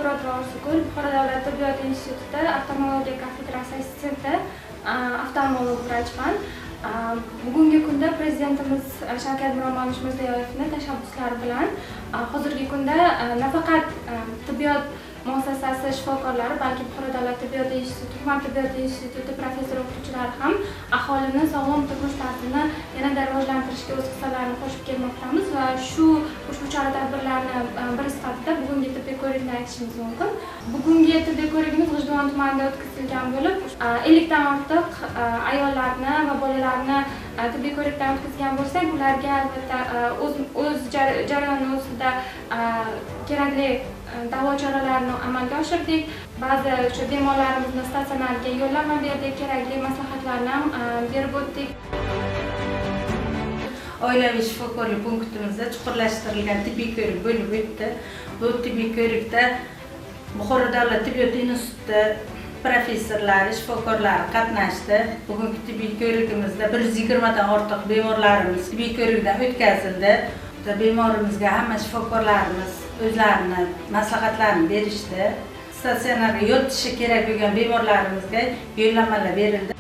Dilmurod Orziqul, Buxoro davlat tibbiyot instituti oftalmologiya kafedrasi assistenti, oftalmolog vrachman. Bugungi kunda Prezidentimiz Shavkat Miromonovich Mirziyoyevning tashabbuslari bilan hozirgi kunda nafaqat tibbiyot muassasasi shifokorlari, balki Buxoro davlat tibbiyot instituti, Human tibbiyot instituti professor o'qituvchilari ham aholini sog'lom turmush tarzini yanada rivojlantirishga o'z hissalarini qo'shib kelmoqdamiz va ushbu chora-tadbirlarni biri sifatida bugungi tibbiy ko'rikni aytishimiz mumkin. Bugungi tibbiy ko'rikimiz G'ijduvon tumanida o'tkazilgan bo'lib, 50 dan ortiq ayollarni va bolalarni tibbiy ko'rikdan o'tkazgan bo'lsak, ularga albatta o'z jarayoni o'zida kerakli davo choralarini amalga oshirdik. Ba'zi o'sha bemorlarimizni statsionarga yo'llanma berdik, kerakli maslahatlarni ham berib o'tdik. Oilaviy shifokorlik punktimizda chuqurlashtirilgan tibbiy ko'rik bo'lib o'tdi. Bu tibbiy ko'rikda Buxoro davlat tibbiyot instituti professorlari, shifokorlari qatnashdi. Bugungi tibbiy ko'rigimizda 120 dan ortiq bemorlarimiz tibbiy ko'rikdan o'tkazildi. Bemorimizga hamma shifokorlarimiz o'zlarini maslahatlarini berishdi. Statsionarga yotishi kerak bo'lgan bemorlarimizga yo'llanmalar berildi.